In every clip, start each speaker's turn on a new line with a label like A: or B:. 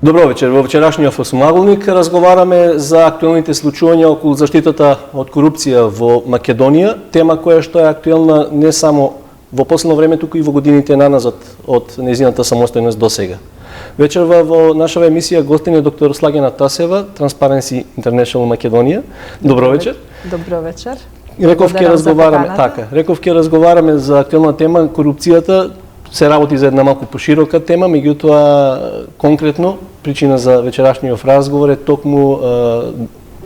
A: Добро вечер. Во вчерашниот осмоаголник разговараме за актуелните случувања околу заштитата од корупција во Македонија, тема која што е актуелна не само во последно време, туку и во годините наназад од нејзината самостојност до сега. Вечерва во нашава емисија гостин е доктор Слагена Тасева, Transparency International Македонија. Добро вечер.
B: Добро вечер.
A: Реков ќе разговараме за актуелна тема корупцијата. Се работи за една малку поширока тема, меѓутоа конкретно причина за вечерашниот разговор е токму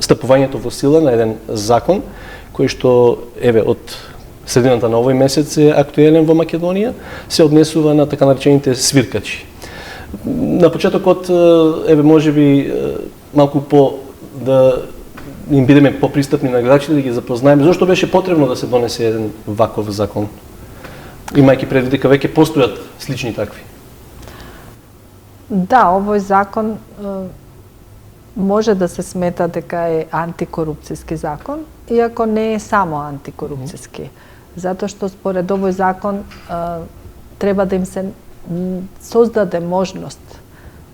A: стапувањето во сила на еден закон кој што од средината на овој месец е актуелен во Македонија, се однесува на така наречените свиркачи. На почетокот можеби малку да им бидеме попристапни на гледачите, да ги запознаеме зошто беше потребно да се донесе еден ваков закон, имајќи предвид дека веќе постојат слични такви.
B: Да, овој закон може да се смета дека е антикорупцијски закон, иако не е само антикорупцијски. Затоа што според овој закон треба да им се создаде можност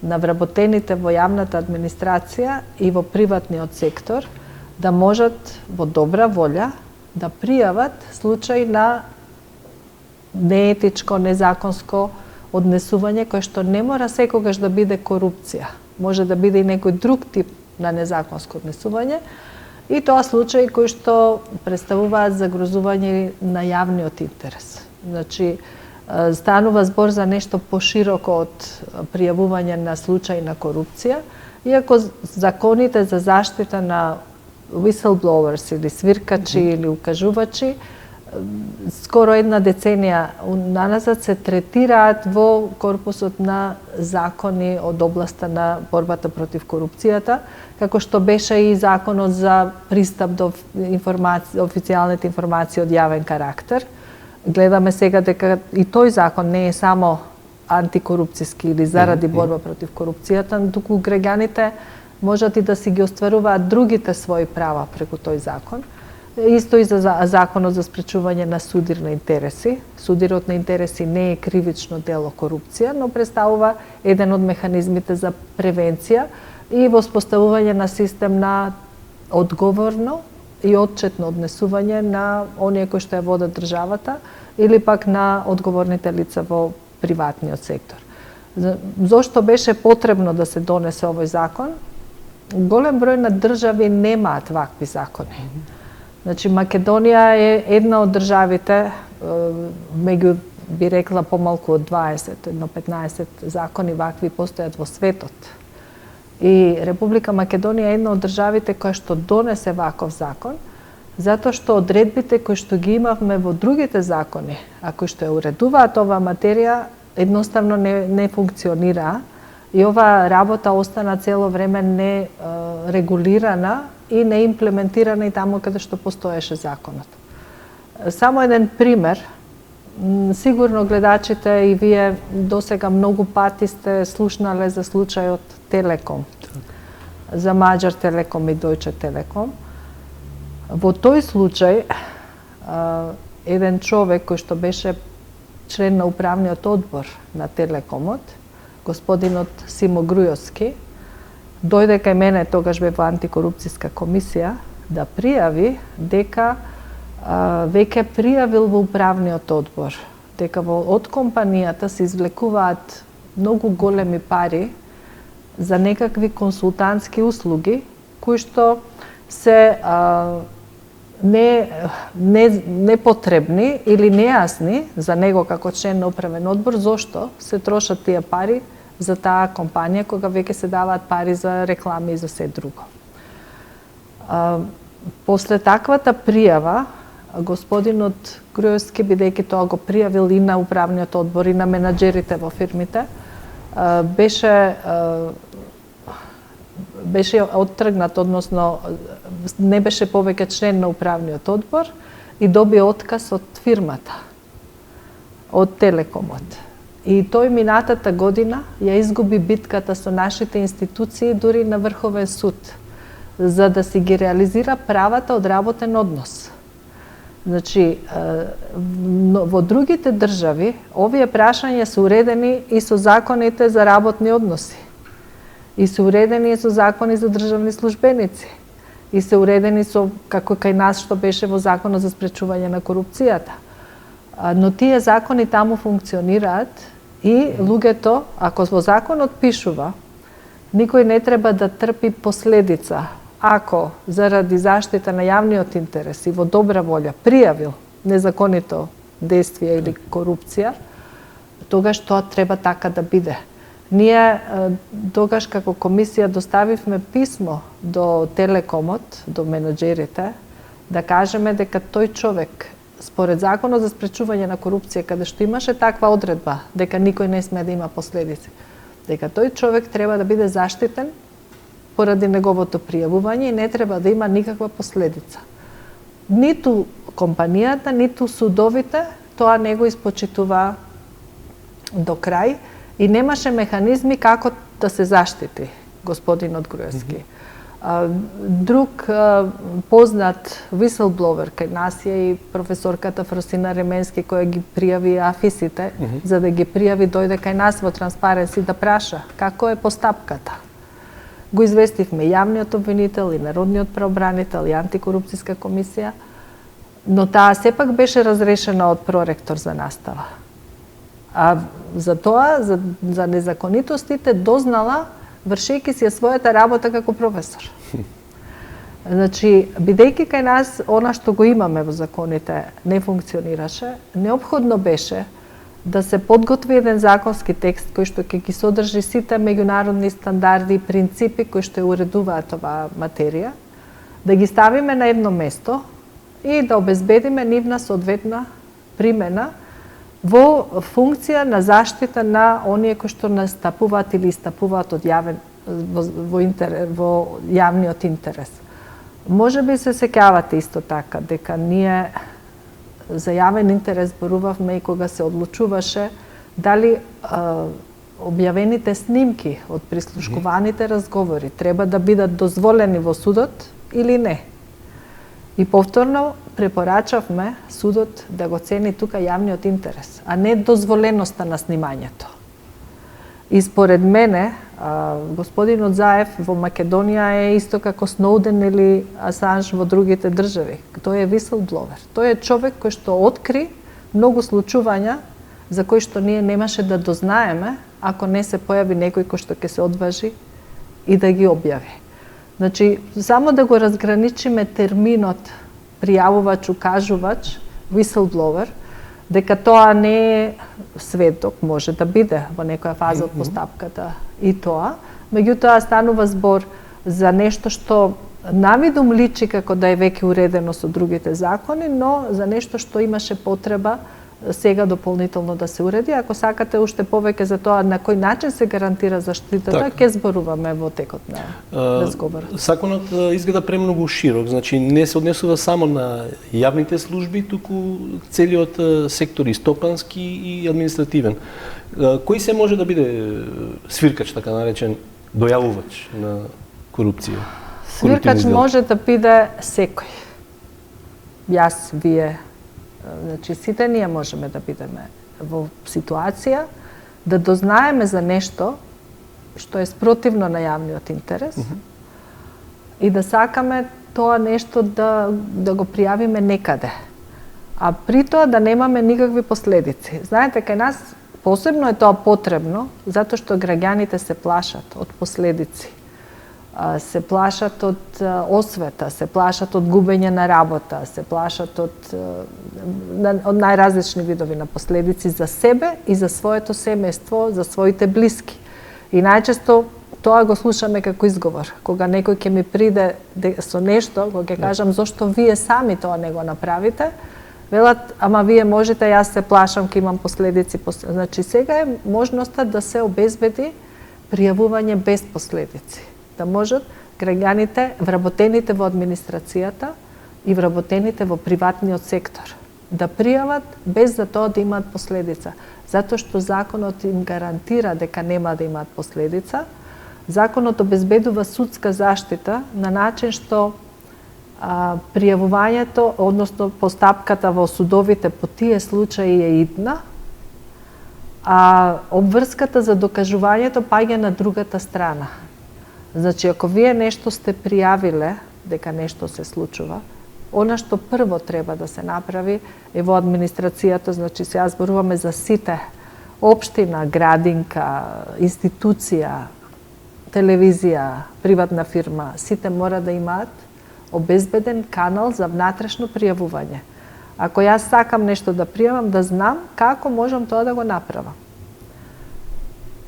B: на вработените во јавната администрација и во приватниот сектор да можат во добра волја да пријават случаи на неетичко, незаконско однесување кој што не мора секогаш да биде корупција. Може да биде и некој друг тип на незаконско однесување и тоа случаи кои што представуваат загрозување на јавниот интерес. Значи, станува збор за нешто пошироко од пријавување на случаи на корупција, иако законите за заштита на whistleblowers или свиркачи или укажувачи скоро една деценија наназад се третираат во корпусот на закони од областа на борбата против корупцијата, како што беше и законот за пристап до официјалните информации од јавен карактер. Гледаме сега дека и тој закон не е само антикорупцијски или заради борба против корупцијата, туку граѓаните можат и да си ги остваруваат другите своји права преку тој закон. Исто и за законот за спречување на судир на интереси. Судирот на интереси не е кривично дело корупција, но представува еден од механизмите за превенција и воспоставување на систем на одговорно и отчетно однесување на оние кои што ја водат државата или пак на одговорните лица во приватниот сектор. Зошто беше потребно да се донесе овој закон? Голем број на држави немаат вакви закони. Значи, Македонија е една од државите, меѓу би рекла помалку од 20, едно 15 закони вакви постојат во светот. И Република Македонија е една од државите која што донесе ваков закон, затоа што одредбите кои што ги имавме во другите закони, а кои што ја уредуваат оваа материја, едноставно не функционираа и оваа работа остана цело време не регулирана и не имплементирана и таму каде што постоеше законот. Само еден пример, сигурно гледачите и вие досега многу пати сте слушнале за случајот Телеком, за Маđar Телеком и Deutsche Telekom. Во тој случај, еден човек кој што беше член на управниот одбор на Телекомот, господинот Симо Грујовски, дојде кај мене, тогаш бе во антикорупцијска комисија, да пријави дека веќе пријавил во управниот одбор, дека од компанијата се извлекуваат многу големи пари за некакви консултантски услуги, кои што се непотребни или нејасни за него како член на управен одбор, зошто се трошат тие пари за таа компанија, кога веќе се даваат пари за реклами и за се друго. После таквата пријава, господинот Грујовски, бидејќи тоа го пријавил и на управниот одбор и на менаџерите во фирмите, беше оттргнат, односно не беше повеќе член на управниот одбор и доби отказ од фирмата, од Телекомот. И тој минатата година ја изгуби битката со нашите институции дури на Врховен суд, за да си ги реализира правата од работен однос. Значи, во другите држави овие прашања се уредени и со законите за работни односи. и се уредени со закони за државни службеници, и се уредени со, како кај нас што беше во Законот за спречување на корупцијата. Но тие закони таму функционираат и луѓето, ако во законот пишува, никој не треба да трпи последица ако заради заштита на јавниот интерес и во добра волја пријавил незаконито действие или корупција, тогаш тоа треба така да биде. Ние тогаш како комисија доставивме писмо до Телекомот, до менаџерите, да кажеме дека тој човек, според Законот за спречување на корупција, каде што имаше таква одредба, дека никој не сме да има последици, дека тој човек треба да биде заштитен поради неговото пријавување и не треба да има никаква последица. Ниту компанијата, ниту судовите тоа не го испочитува до крај и немаше механизми како да се заштити господинот Груевски. Друг познат whistleblower кај нас е и професорката Фросина Ременски, која ги пријави афисите, за да ги пријави дојде кај нас во Транспаренси да праша како е постапката. Го известивме јавниот обвинител и народниот правобранител и антикорупцијска комисија, но таа сепак беше разрешена од проректор за настава. А за тоа, за незаконитостите, дознала вршејќи си својата работа како професор. Значи, бидејќи кај нас она што го имаме во законите не функционираше, неопходно беше да се подготви еден законски текст кој што ќе ги содржи сите меѓународни стандарди и принципи кои што уредуваат оваа материја, да ги ставиме на едно место и да обезбедиме нивна соодветна примена во функција на заштита на оние кои што настапуваат или истапуваат од во јавниот интерес. Може би се сеќавате исто така дека ние за јавен интерес зборувавме и кога се одлучуваше дали објавените снимки од прислушкуваните разговори треба да бидат дозволени во судот или не. И повторно препорачавме судот да го цени тука јавниот интерес, а не дозволеноста на снимањето. И според мене, господинот Заев во Македонија е исто како Сноуден или Асанж во другите држави. Тој е whistleblower. Тој е човек кој што откри многу случувања за кои што ние немаше да дознаеме ако не се појави некој кој што ќе се одважи и да ги објави. Значи, само да го разграничиме терминот пријавувач, укажувач, whistleblower, дека тоа не е сведок, може да биде во некоја фаза од постапката и тоа, меѓутоа станува збор за нешто што навидум личи како да е веќе уредено со другите закони, но за нешто што имаше потреба сега дополнително да се уреди. Ако сакате уште повеќе за тоа на кој начин се гарантира заштитата, ќе зборуваме во текот на разговорот.
A: Законот изгледа премногу широк, значи не се однесува само на јавните служби, туку целиот сектор и стопански и административен. Кој се може да биде свиркач, така наречен, дојавувач на корупција?
B: Свиркач може да биде секој. Јас, вие, значи сите ние можеме да бидеме во ситуација да дознаеме за нешто што е спротивно на јавниот интерес и да сакаме тоа нешто да го пријавиме некаде. А при тоа да немаме никакви последици. Знаете, кај нас посебно е тоа потребно затоа што граѓаните се плашат од последици. Се плашат од освета, се плашат од губење на работа, се плашат од најразлични видови на последици за себе и за своето семејство, за своите блиски. И најчесто тоа го слушаме како изговор. Кога некој ќе ми приде со нешто, кога ќе кажам зошто вие сами тоа не го направите, велат, ама вие можете, јас се плашам, ќе имам последици. Значи сега е можноста да се обезбеди пријавување без последици. Да можат граѓаните, вработените во администрацијата и вработените во приватниот сектор да пријават без за тоа да имаат последица. Затоа што законот им гарантира дека нема да имаат последица. Законот обезбедува судска заштита на начин што пријавувањето, односно постапката во судовите по тие случаи е идна, а обврската за докажувањето паѓа на другата страна. Значи, ако вие нешто сте пријавиле дека нешто се случува, она што прво треба да се направи е во администрацијата, значи сега зборуваме за сите, општина, градинка, институција, телевизија, приватна фирма, сите мора да имаат обезбеден канал за внатрешно пријавување. Ако јас сакам нешто да пријавам, да знам како можам тоа да го направам.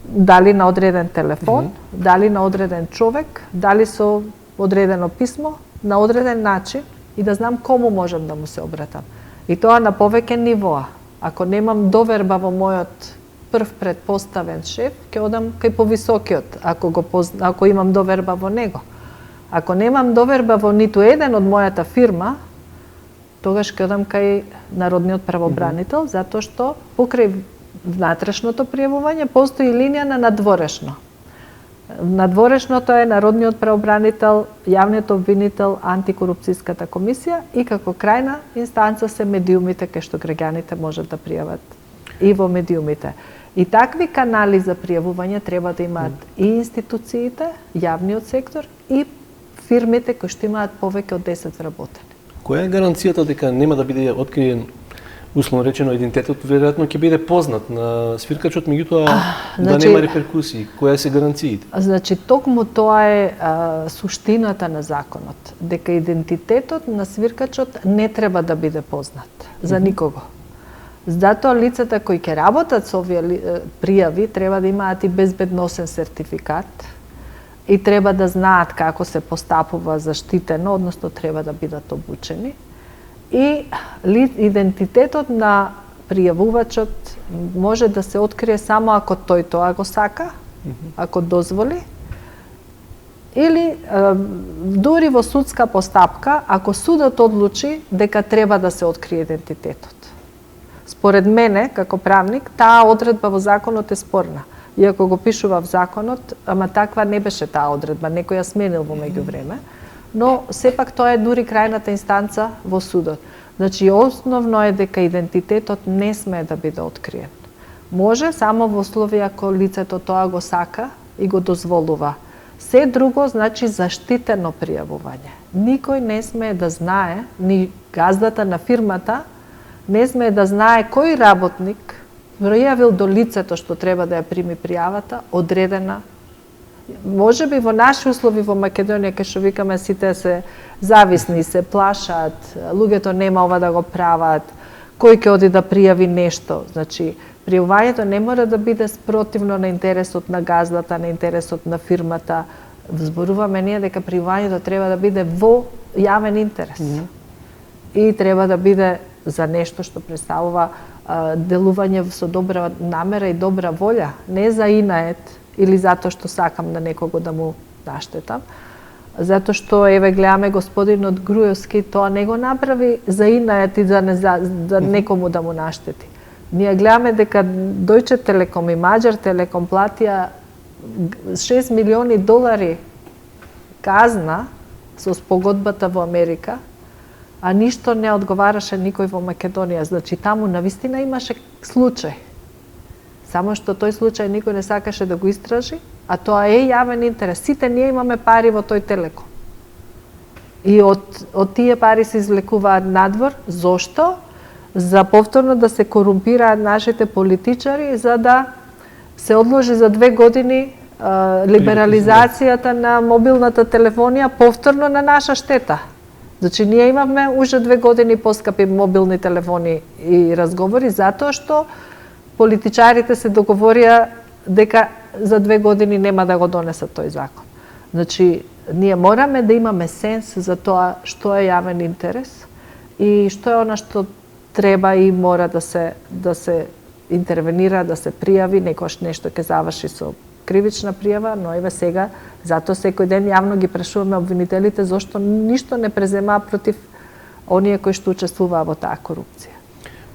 B: Дали на одреден телефон, дали на одреден човек, дали со одредено писмо, на одреден начин и да знам кому можам да му се обратам. И тоа на повеќе нивоа. Ако немам доверба во мојот прв предпоставен шеф, ќе одам кај повисокиот, ако имам доверба во него. Ако немам доверба во ниту еден од мојата фирма, тогаш ќе одам кај народниот правобранител, затоа што покрај внатрешното пријавување постои линија на надворешно. Надворешното е народниот правобранител, јавниот обвинител, антикорупцијската комисија и како крајна инстанца се медиумите кај што граѓаните можат да пријават и во медиумите. И такви канали за пријавување треба да имаат и институциите, јавниот сектор и фирмите кои што имаат повеќе од 10 вработени.
A: Која е гаранцијата дека нема да биде откриен, условно речено, идентитетот, веројатно ќе биде познат на свиркачот, меѓутоа да нема реперкусии? Која се гаранциите?
B: Значи, токму тоа е суштината на законот, дека идентитетот на свиркачот не треба да биде познат за никого. Затоа лицата кои ќе работат со овие пријави треба да имаат и безбедносен сертификат и треба да знаат како се постапува заштитено, односно треба да бидат обучени. И идентитетот на пријавувачот може да се открие само ако тој тоа го сака, ако дозволи, или дури во судска постапка, ако судот одлучи дека треба да се открие идентитетот. Според мене, како правник, таа одредба во законот е спорна. Иако го пишува в законот, ама таква не беше таа одредба, некој ја сменил во меѓувреме, но сепак тоа е дури крајната инстанца во судот. Значи, основно е дека идентитетот не смее да биде откриен. Може само во условија ако лицето тоа го сака и го дозволува. Се друго значи заштитено пријавување. Никој не смее да знае, ни газдата на фирмата, не смее да знае кој работник пријавил до лицето што треба да ја прими пријавата, одредена. Може би во наши услови во Македонија, кај што викаме сите се зависни, се плашат, луѓето нема ова да го прават, кој ќе оди да пријави нешто. Значи, пријавувањето не мора да биде спротивно на интересот на газдата, на интересот на фирмата. Зборуваме ние дека пријавувањето треба да биде во јавен интерес. И треба да биде за нешто што представува делување со добра намера и добра волја, не за инает или затоа што сакам на некого да му наштетам. Затоа што, еве, гледаме господинот Груевски, тоа не го направи за инает и за некому да му наштети. Ние гледаме дека Deutsche Telekom и Mađar Telekom платија $6 милиони казна со спогодбата во Америка, а ништо не одговараше никој во Македонија. Значи, таму навистина имаше случај. Само што тој случај никој не сакаше да го истражи, а тоа е јавен интерес. Сите ние имаме пари во тој Телеком. И од тие пари се извлекуваат надвор. Зошто? За повторно да се корумпираат нашите политичари, за да се одложи за 2 години либерализацијата на мобилната телефонија повторно на наша штета. Значи, ние имавме уже 2 години поскапи мобилни телефони и разговори, затоа што политичарите се договорија дека за 2 години нема да го донесат тој закон. Значи, ние мораме да имаме сенс за тоа што е јавен интерес и што е она што треба и мора да се интервенира, да се пријави, некош нешто ќе заврши со кривична пријава, но еве сега, затоа секој ден јавно ги прашуваме обвинителите зошто ништо не преземаа против оние кои што учествуваа во таа корупција.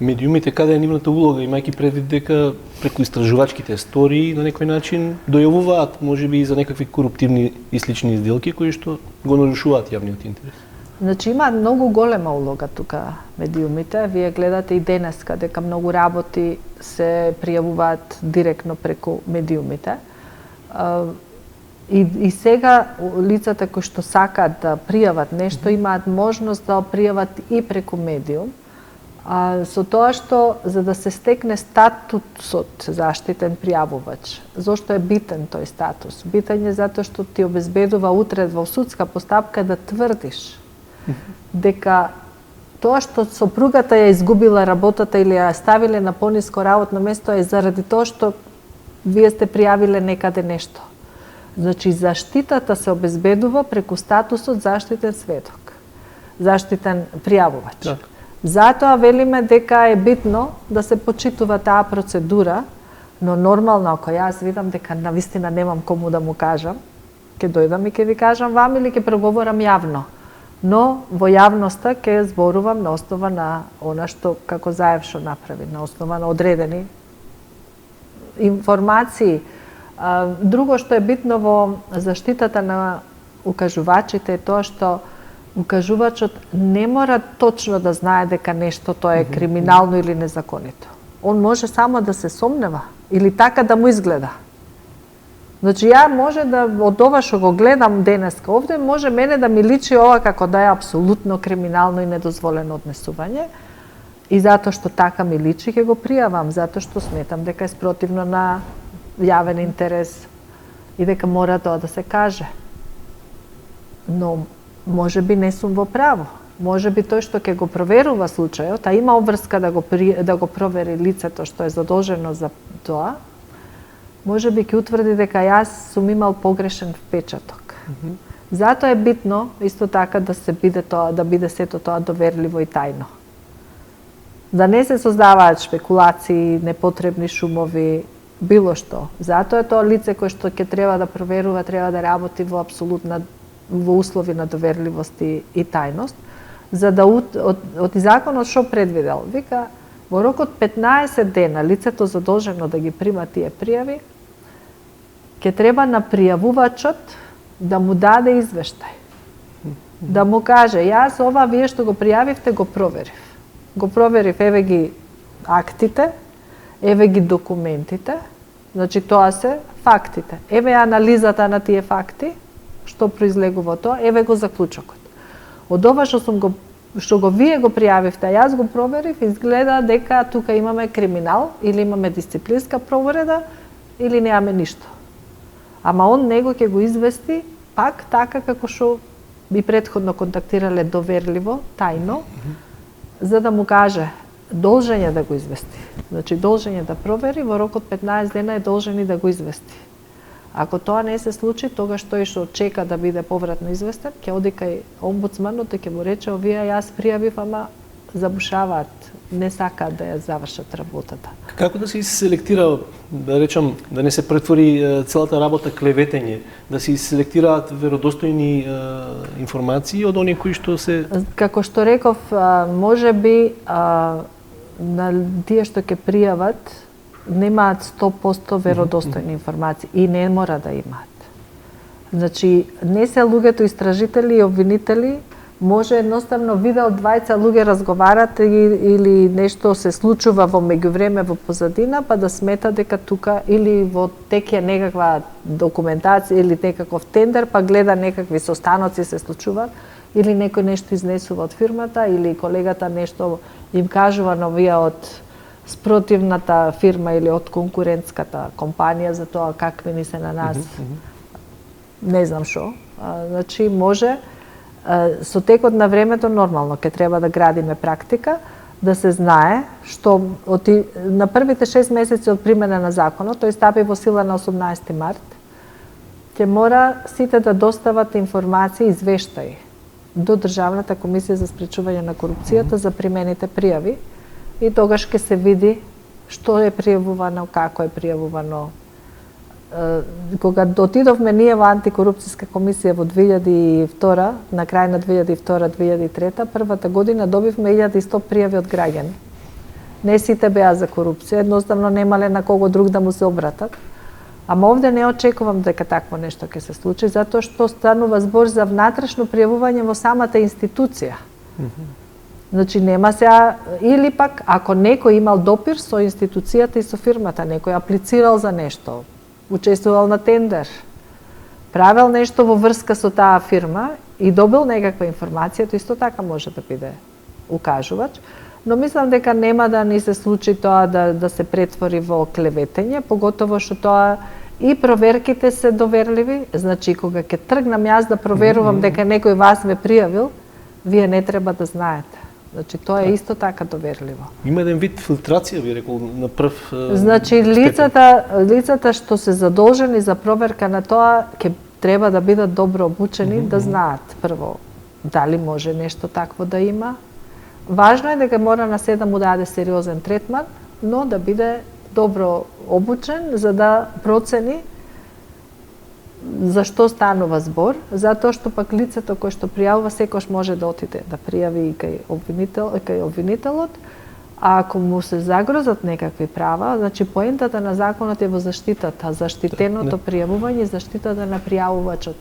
A: Медиумите, каде е нивната улога, имајќи предвид дека преку истражувачките истории на некој начин дојавуваат можеби и за некакви коруптивни и слични изделки кои што го нарушуваат јавниот интерес?
B: Значи, има многу голема улога тука медиумите. Вие гледате и денеска дека многу работи се пријавуваат директно преку медиумите. И сега лицата кои што сакаат да пријават нешто имаат можност да пријават и преку медиум, со тоа што за да се стекне статусот заштитен пријавувач. Зошто е битен тој статус? Битен е затоа што ти обезбедува утре во судска постапка да тврдиш дека тоа што сопругата ја изгубила работата или ја ставиле на пониско работно место е заради тоа што вие сте пријавиле некаде нешто. Значи, заштитата се обезбедува преку статусот заштитен сведок, заштитен пријавувач. Да. Затоа велиме дека е битно да се почитува таа процедура, но нормално, ако јас видам дека навистина немам кому да му кажам, ќе дојдам и ќе ви кажам вам или ќе преговорам јавно. Но во јавноста ќе зборувам на основа на она што како Заев што направи, на основа на одредени информации. Друго што е битно во заштитата на укажувачите е тоа што укажувачот не мора точно да знае дека нешто тоа е криминално или незаконито. Он може само да се сомнева или така да му изгледа. Значи, ја може да, од ова што го гледам денеска овде, може мене да ми личи ова како да е апсолутно криминално и недозволено однесување, и затоа што така ми личи, ќе го пријавам, затоа што сметам дека е спротивно на јавен интерес и дека мора тоа да се каже. Но може би не сум во право. Може би тој што ќе го проверува случајот, а има обврска да го провери лицето што е задолжено за тоа, може би ќе утврди дека јас сум имал погрешен впечаток. Затоа е битно исто така да се биде тоа, да биде сето тоа доверливо и тајно. Да не се создаваат шпекулации, непотребни шумови, било што. Затоа е тоа лице кое што ќе треба да проверува, треба да работи во услови на доверливост и тајност, за да од законот што предвидел? Вика, во рок од 15 дена лицето задолжено да ги прима тие пријави, ќе треба на пријавувачот да му даде извештај. Да му каже, јас ова вие што го пријавивте го проверив. Го проверив, еве ги актите, еве ги документите, значи тоа се фактите. Еве анализата на тие факти, што произлегува тоа, еве го заклучокот. Од ова што го вие го пријавивте, а јас го проверив, изгледа дека тука имаме криминал или имаме дисциплинска повреда или немаме ништо. Ама он него ќе го извести пак така како што би претходно контактирале доверливо, тајно, за да му каже должен е да го извести. Значи должен е да провери, во рок од 15 дена е должен и да го извести. Ако тоа не се случи, тогаш тој што чека да биде повратно известен, ќе оди кај омбудсманот и ќе му рече, овие јас пријавив, ама забушаваат, не сакаат да ја завршат работата.
A: Како да се селектира, да речам, да не се претвори целата работа клеветење, да се селектираат веродостојни информации од оние кои што се...
B: Како што реков, може би на тие што ќе пријават, немаат 100% веродостојни информации и не мора да имаат. Значи, не се луѓето истражители и обвинители, може едноставно видел двајца луѓе разговарат или нешто се случува во меѓувреме во позадина, па да смета дека тука или во тек е некаква документација или некаков тендер, па гледа некакви состаноци се случуваат, или некој нешто изнесува од фирмата, или колегата нешто им кажува на овие од спротивната фирма или од конкурентската компанија за тоа какви ни се на нас. Не знам што. Значи, може со текот на времето нормално ќе треба да градиме практика, да се знае што на првите 6 месеци од примена на законот, тој стапи во сила на 18 март, ќе мора сите да достават информации, извештаи до Државната комисија за спречување на корупцијата за примените пријави, и тогаш ќе се види што е пријавувано, како е пријавувано. Кога отидовме ние во антикорупцијска комисија во 2002, на крај на 2002-2003, првата година добивме 1100 пријави од граѓани. Не сите беа за корупција, едноставно немале на кого друг да му се обратат. Ама овде не очекувам дека такво нешто ќе се случи, затоа што станува збор за внатрешно пријавување во самата институција. Значи нема сега, или пак ако некој имал допир со институцијата и со фирмата, некој аплицирал за нешто, учествувал на тендер, правел нешто во врска со таа фирма и добил некаква информација, тоа исто така може да биде укажувач. Но мислам дека нема да ни се случи тоа да се претвори во клеветење, поготово што тоа и проверките се доверливи. Значи, кога ќе тргнам јас да проверувам дека некој вас ве пријавил, вие не треба да знаете. Значи, тоа е исто така доверливо.
A: Има еден вид филтрација, би рекол, на прв
B: Значи, лицата што се задолжени за проверка на тоа, ќе треба да бидат добро обучени, да знаат прво дали може нешто такво да има. Важно е дека мора на се да му даде сериозен третман, но да биде добро обучен за да процени за што станува збор, затоа што пак лицето кој што пријавува секош може да отиде да пријави и кај обвинителот, а ако му се загрозат некакви права, значи поентата на законот е во заштитата, заштитеното пријавување и заштитата на пријавувачот,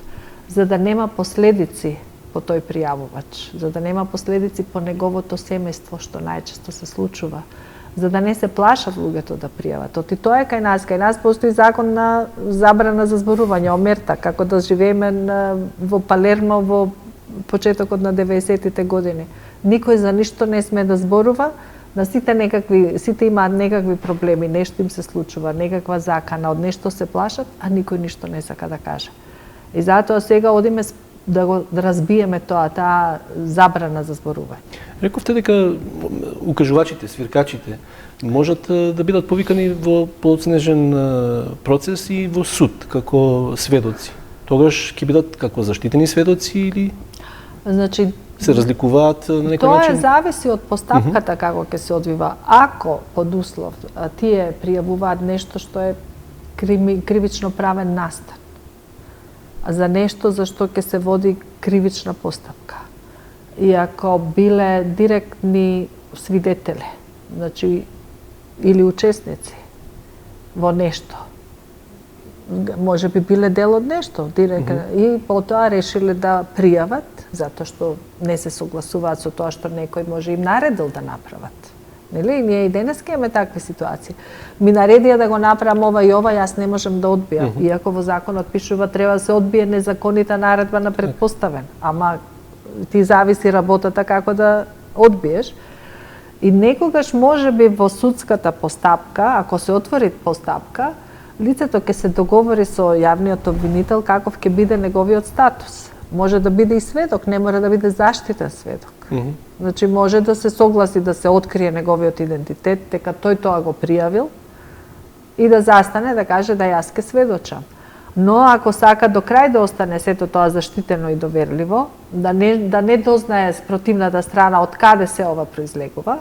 B: за да нема последици по тој пријавувач, за да нема последици по неговото семејство, што најчесто се случува, за да не се плашат луѓето да пријават. Оти тоа е кај нас. Кај нас постои закон на забрана за зборување, омерта, како да живееме во Палермо во почетокот на 90-тите години. Никој за ништо не сме да зборува, на сите имаат некакви проблеми, нешто им се случува, некаква закана, од нешто се плашат, а никој ништо не сака да каже. И затоа сега одиме да разбиеме таа забрана за зборување.
A: Рековте дека укажувачите, свиркачите можат да бидат повикани во подснежен процес и во суд како сведоци. Тогаш ќе бидат како заштитени сведоци или
B: значи
A: се разликуваат на некој начин?
B: Тоа зависи од постапката како ќе се одвива. Ако под услов тие пријавуваат нешто што е кривично правен настан, за нешто за што ќе се води кривична постапка. И ако биле директни свидетели, значи или учесници во нешто, може би биле дел од нешто, директно, и потоа решиле да пријават, затоа што не се согласуваат со тоа што некој може им наредил да направат. Нели? Ние и денеска имаме такви ситуации. Ми наредија да го направам ова и ова, јас не можам да одбијам. Иако во законот пишува треба да се одбие незаконита наредба на предпоставен. Ама ти зависи работата како да одбиеш. И некогаш може би во судската постапка, ако се отвори постапка, лицето ќе се договори со јавниот обвинител каков ќе биде неговиот статус. Може да биде и сведок, не мора да биде заштитен сведок. Значи може да се согласи да се открие неговиот идентитет, дека тој тоа го пријавил и да застане да каже да јас ке сведочам. Но ако сака до крај да остане сето тоа заштитено и доверливо, да не дознае спротивната страна од каде се ова произлегува,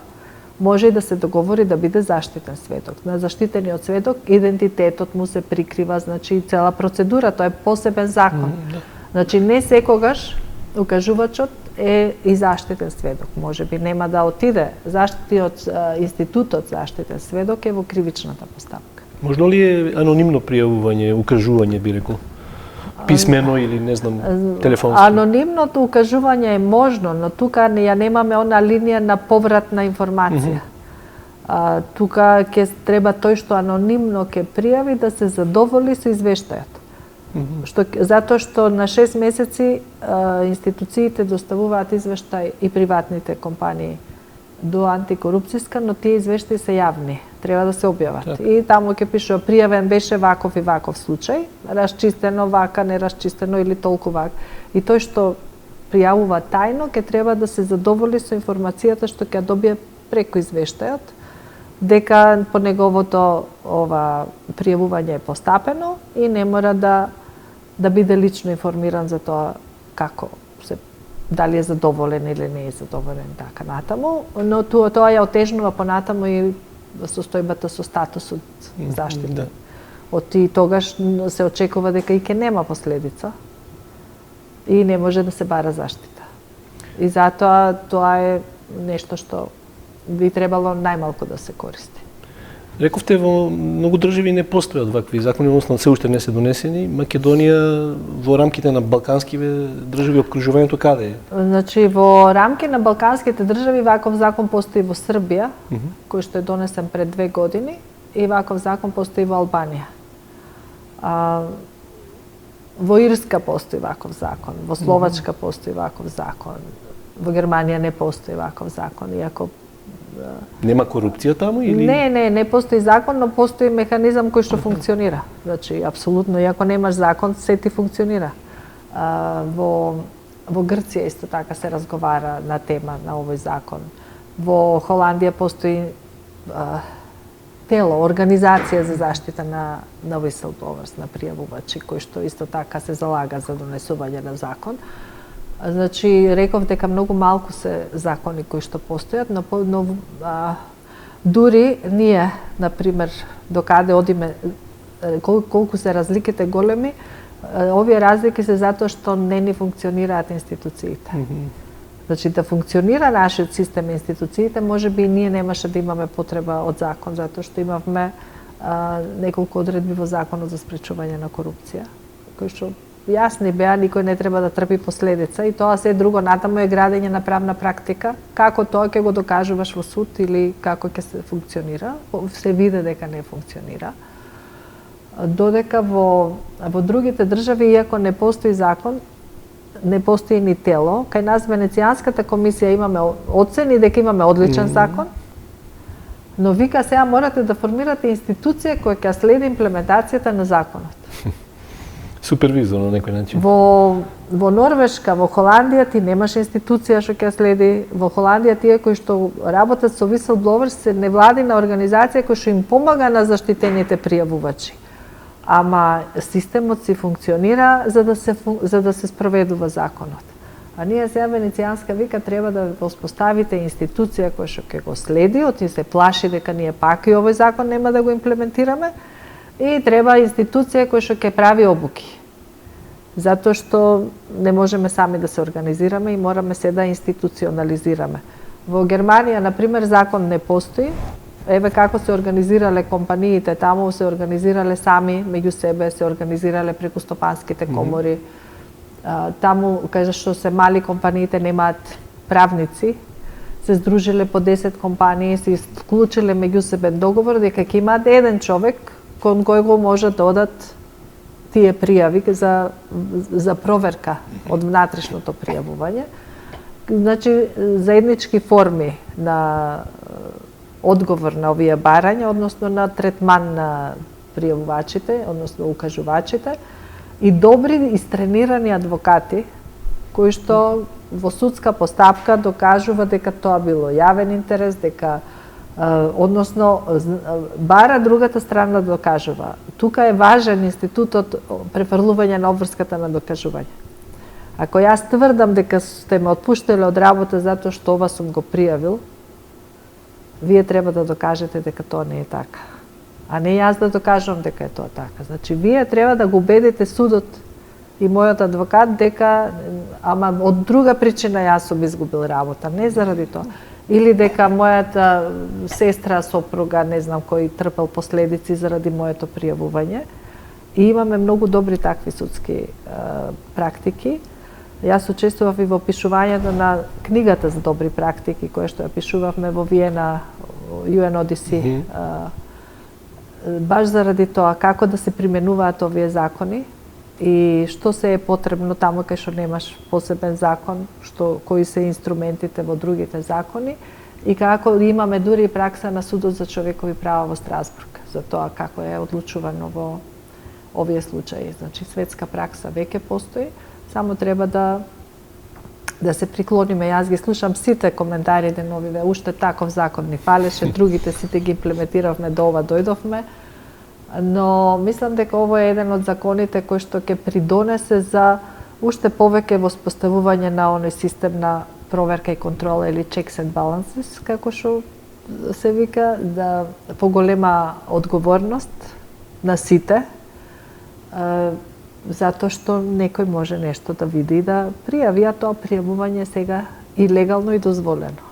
B: може и да се договори да биде заштитен сведок. На заштитениот сведок идентитетот му се прикрива, значи цела процедура, тоа е посебен закон. Значи не секогаш укажувачот е и заштитен сведок. Може би нема да отиде. Институтот заштитен сведок е во кривичната постапка.
A: Можно ли е анонимно пријавување, укажување, би рекол? Писмено или, не знам, телефонски?
B: Анонимното укажување е можно, но тука ја немаме она линија на повратна информација. Тука ќе треба тој што анонимно ќе пријави да се задоволи со извештајот. Затоа што на 6 месеци институциите доставуваат извештај и приватните компании до антикорупцијска, но тие извештаи се јавни, треба да се објават. И таму ќе пишува пријавен беше ваков и ваков случај, расчистено вака, нерасчистено или толку вака. И тој што пријавува тајно ќе треба да се задоволи со информацијата што ќе добие преку извештајот, дека по неговото пријавување е постапено и не мора да биде лично информиран за тоа како дали е задоволен или не е задоволен така натаму, но тоа ја отежнува понатаму и состојбата со статусот заштитен. И тогаш се очекува дека и ќе нема последица и не може да се бара заштита. И затоа тоа е нешто што би требало најмалку да се користи.
A: Рековте, во многу држави не постојат вакви закони, односно се уште не се донесени. Македонија во рамките на балканските држави окружувањето каде е?
B: Значи во рамки на балканските држави ваков закон постои во Србија, кој што е донесен пред 2 години, и ваков закон постои во Албанија. Во Ирска постои ваков закон, во Словачка постои ваков закон, во Германија не постои ваков закон, иако
A: нема корупција таму или
B: Не постои закон, но постои механизам кој што функционира. Значи апсолутно, иако немаш закон, се ти функционира. Во Грција исто така се разговара на тема на овој закон. Во Холандија постои тело, организација за заштита на whistleblowers, на пријавувачи, кој што исто така се залага за донесување на закон. Значи, реков дека многу малку се закони кои што постојат, но дури ние, например, докаде одиме, колку се разликите големи, овие разлики се затоа што не ни функционираат институциите. Значи, да функционира нашиот систем и институциите, може би и ние немаше да имаме потреба од закон, затоа што имавме неколку одредби во Законот за спречување на корупција, кои што јасни беа, никој не треба да трпи последица и тоа се друго натаму е градење на правна практика, како тоа ќе го докажуваш во суд или како ќе се функционира, се види дека не функционира. Додека во другите држави, иако не постои закон, не постои ни тело. Кај нас Венецијанската комисија имаме оцени дека имаме одличен закон, но вика сега морате да формирате институција која ќе следи имплементацијата на законот.
A: Супервизор на некој начин.
B: Во Норвешка, во Холандија ти немаш институција што ќе следи. Во Холандија тие кои што работат со whistleblowers се невладина организација која што им помага на заштитените пријавувачи. Ама системот си функционира за да се спроведува законот. А ние сега Венецијанска вика треба да воспоставите институција која што ќе го следи, оти се плаши дека ние пак и овој закон нема да го имплементираме, и треба институција која што ќе прави обуки. Затоа што не можеме сами да се организираме и мораме се да институционализираме. Во Германија, например, закон не постои. Еве како се организирале компаниите таму, се организирале сами меѓу себе, се организирале преку стопанските комори. Таму, кај што се мали компаниите немаат правници, се здружиле по 10 компании, се исклучиле меѓусебен договор дека ќе имаат еден човек кон кој го можат да одат тие пријави за проверка од внатрешното пријавување. Значи, заеднички форми на одговор на овие барања, односно на третман на пријавувачите, односно укажувачите, и добри истренирани адвокати, кои што во судска постапка докажува дека тоа било јавен интерес, дека односно бара другата страна да докажува. Тука е важен институтот префрлување на обврската на докажување. Ако јас тврдам дека сте ме отпуштиле од работа затоа што ова сум го пријавил, вие треба да докажете дека тоа не е така. А не јас да докажувам дека е тоа така. Значи, вие треба да го убедите судот и мојот адвокат дека, ама од друга причина јас сум изгубил работа, не заради тоа. Или дека мојата сестра, сопруга, не знам кој трпел последици заради моето пријавување. И имаме многу добри такви судски практики. Јас учествував и во пишувањето на книгата за добри практики, која што ја пишувавме во Виена, UNODC. Баш заради тоа како да се применуваат овие закони и што се е потребно таму кај што немаш посебен закон, кои се инструментите во другите закони и како имаме дури пракса на Судот за човекови права во Страсбург за тоа како е одлучувано во овие случаи. Значи, светска пракса веќе постои, само треба да се приклониме. Јас ги слушам сите коментари деновиве, уште таков закон ни фалеше, другите сите ги имплементиравме, до ова дојдовме, но мислам дека ово е еден од законите кој што ќе придонесе за уште повеќе воспоставување на оној систем на проверка и контрола или checks and balances, како што се вика, да поголема одговорност на сите, затоа што некој може нешто да види и да пријави, а тоа пријавување сега и легално и дозволено.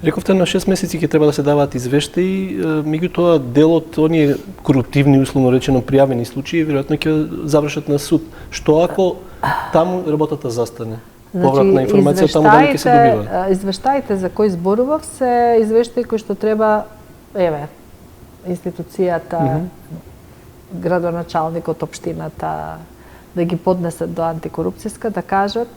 A: Рековте на 6 месеци ќе треба да се даваат извештаи, меѓутоа дел од оние коруптивни, условно речено, пријавени случаи веројатно ќе завршат на суд. Што ако таму работата застане? Повратна информација таму дали ќе се добива?
B: Извештаите за кои зборував се извештаи кои што треба, институцијата, градоначалникот, општината, да ги поднесат до антикорупцијска, да кажат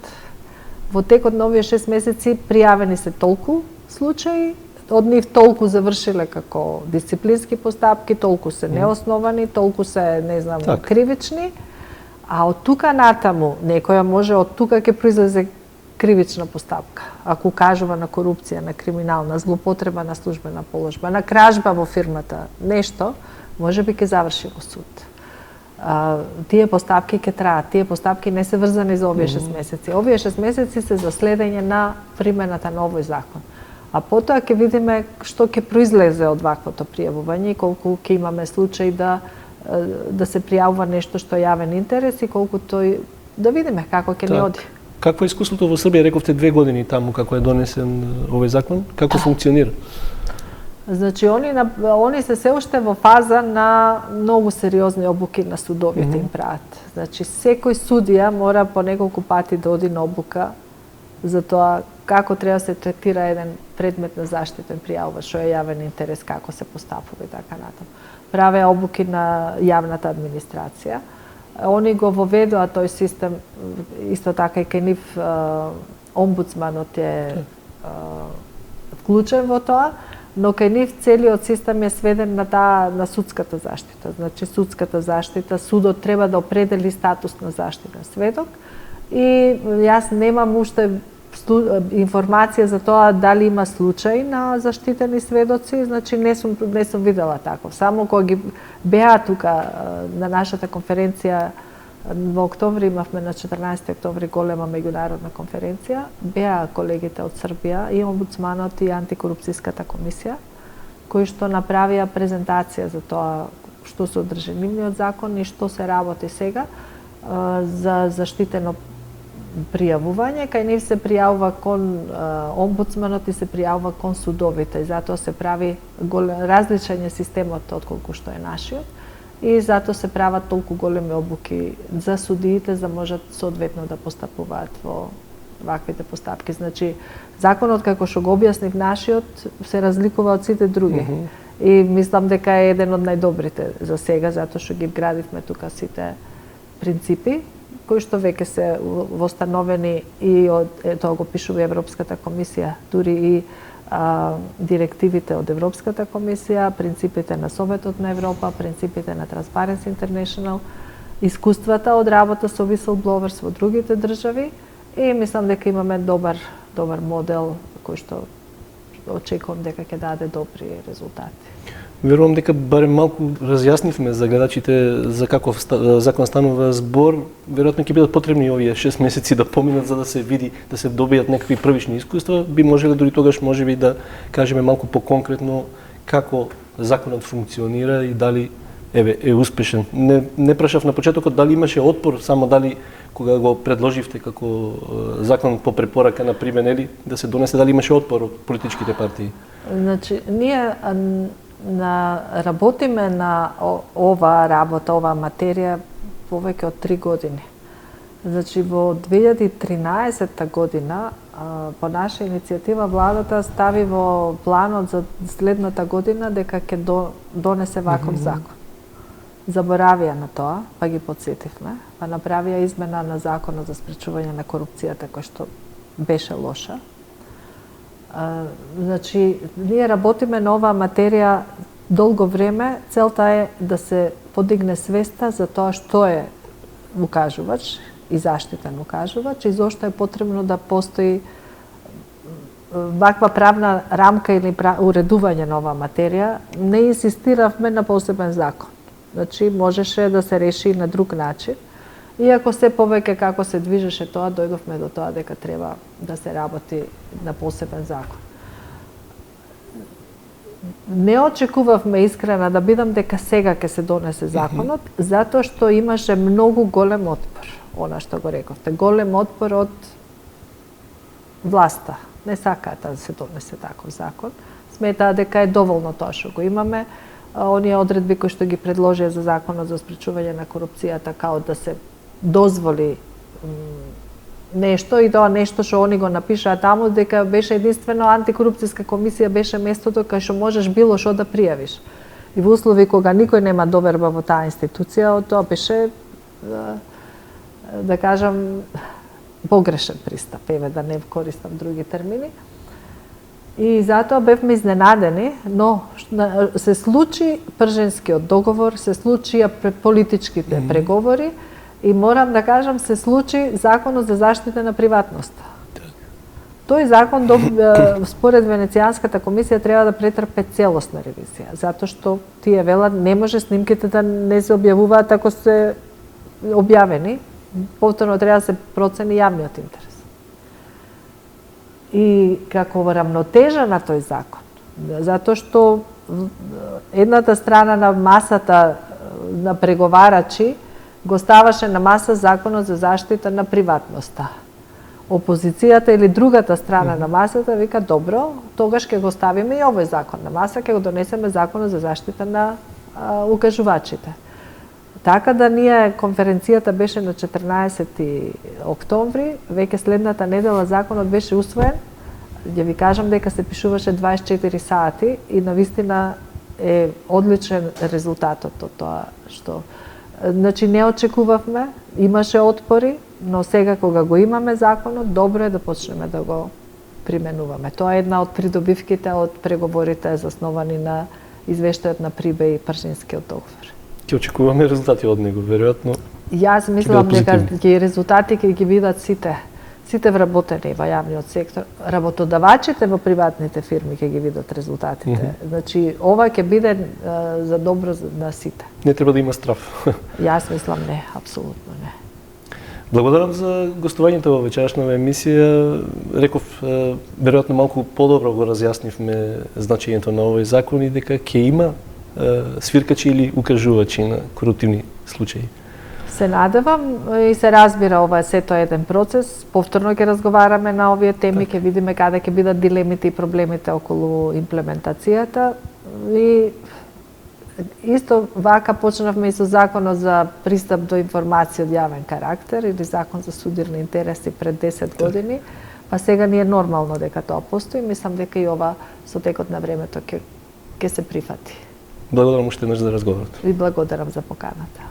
B: во текот на овие 6 месеци пријавени се толку случаи, од нив толку завршиле како дисциплински постапки, толку се неосновани, толку се, не знам, кривични, а од тука натаму, некоја може од тука ќе произлезе кривична постапка, ако кажува на корупција, на криминал, на злоупотреба на службена положба, на кражба во фирмата, нешто, може би ќе заврши во суд. Тие постапки ќе траат, тие постапки не се врзани за овие 6 месеци. Овие 6 месеци се за следење на примената на овој закон. А потоа ќе видиме што ќе произлезе од ваквото пријавување и колку ќе имаме случаи да се пријавува нешто што е јавен интерес и колку тој да видиме како ќе ни оди.
A: Какво е искуството во Србија? Рековте 2 години таму како е донесен овој закон. Како функционира?
B: Значи, они се уште во фаза на многу сериозни обуки на судовите им прават. Значи, секој судија мора по неколку пати да оди на обука за тоа како треба се третира еден предмет на заштитен пријавувач, што е јавен интерес, како се постапува и така натаму. Праве обуки на јавната администрација. Они го воведоа тој систем, исто така и кај нив омбудсманот е вклучен во тоа, но кај нив целиот систем е сведен на судската заштита. Значи, судската заштита, судот треба да определи статус на заштитен сведок и јас немам уште информација за тоа дали има случаи на заштитени сведоци, значи не сум видела таков. Само кога ги беа тука на нашата конференција во октомври, имавме на 14 октомври голема меѓународна конференција, беа колегите од Србија и омбудсманот и антикорупцијската комисија, кои што направија презентација за тоа што се одржи нивниот закон и што се работи сега за заштитено пријавување. Кај нив се пријавува кон омбудсманот и се пријавува кон судовите. И затоа се прави различен е системот отколку што е нашиот. И затоа се прават толку големи обуки за судиите за можат соодветно да постапуваат во ваквите постапки. Значи, законот како што го објаснив нашиот се разликува од сите други. И мислам дека е еден од најдобрите за сега, затоа што ги вградивме тука сите принципи кои што веќе се востановени и тоа го пишува Европската комисија, дури и директивите од Европската комисија, принципите на Советот на Европа, принципите на Transparency International, искуствата од работа со whistleblowers во другите држави и мислам дека имаме добар модел кој што очекувам дека ќе даде добри резултати.
A: Верувам дека барем малку разјаснивме за гледачите за каков закон станува збор. Веројатно ќе бидат потребни овие 6 месеци да поминат за да се види, да се добијат некакви првични искуства. Би можеле дури тогаш можеби да кажеме малку поконкретно како законот функционира и дали е успешен. Не прашав на почетокот дали имаше отпор, само дали кога го предложивте како закон по препорака на применели да се донесе, дали имаше отпор од политичките партии?
B: Значи, ние работиме на оваа работа, оваа материја повеќе од 3 години. Значи, во 2013 година, по наша иницијатива, владата стави во планот за следната година дека ќе донесе ваков закон. Заборавија на тоа, па ги подсетивме, па направија измена на законот за спречување на корупцијата, која што беше лоша. Значи, ние работиме на оваа материја долго време. Целта е да се подигне свеста за тоа што е укажувач и заштитен укажувач и зошто е потребно да постои ваква правна рамка или уредување на оваа материја. Не инсистиравме на посебен закон. Значи, можеше да се реши на друг начин. Иако се повеќе како се движеше тоа, дојдовме до тоа дека треба да се работи на посебен закон. Не очекувавме искрена да бидам дека сега ќе се донесе законот, затоа што имаше многу голем отпор, она што го рековте. Голем отпор од власта. Не сакаат да се донесе таков закон. Сметаа дека е доволно тоа што го имаме. Оние одредби кои што ги предложија за законот за спречување на корупцијата, као да се дозволи нешто и тоа нешто што они го напишаа таму, дека беше единствено антикорупцијска комисија беше местото кај што можеш било што да пријавиш. И во услови кога никој нема доверба во таа институција, тоа беше да кажам, погрешен пристап, еве да не користам други термини. И затоа бевме изненадени, но се случи прженскиот договор, се случија политичките преговори и морам да кажам се случи Законот за заштита на приватноста. Тој закон, според Венецијанската комисија, треба да претрпе целосна ревизија, затоа што тие велат не може снимките да не се објавуваат ако се објавени, повторно треба да се процени јавниот интерес. И како рамнотежа на тој закон, затоа што едната страна на масата на преговарачи го ставаше на маса Законот за заштита на приватноста. Опозицијата или другата страна на масата вика добро, тогаш ќе го ставиме и овој закон на маса, ќе го донесеме Законот за заштита на укажувачите. Така да ние конференцијата беше на 14 октомври, веќе следната недела законот беше усвоен. Ќе ви кажам дека се пишуваше 24 сати и навистина е одличен резултатот од тоа што значи не очекувавме, имаше отпори, но сега кога го имаме законот, добро е да почнеме да го применуваме. Тоа е една од придобивките од преговорите засновани на извештајот на Прибе и Пршинскиот договор.
A: Ќе очекуваме резултати од него, веројатно.
B: Јас мислам дека резултати ќе ги видат сите вработени во јавниот сектор, работодавачите во приватните фирми ќе ги видат резултатите. Значи ова ќе биде за добро на сите.
A: Не треба да има страф.
B: Јас мислам не, апсолутно не.
A: Благодарам за гостувањето во вечерашната емисија. Реков, веројатно малку подобро го разјаснивме значењето на овој закон и дека ќе има свиркачи или укажувачи на коруптивни случаи.
B: Се надевам и се разбира, ова е сето еден процес. Повторно ќе разговараме на овие теми, ќе видиме каде ќе бидат дилемите и проблемите околу имплементацијата. И исто вака почнавме и со законот за пристап до информација од јавен карактер или закон за судирни интереси пред 10 години, па сега ни е нормално дека тоа постои. Мислам дека и ова со текот на времето ќе се прифати.
A: Благодарам уште еднаш за разговорот.
B: И благодарам за поканата.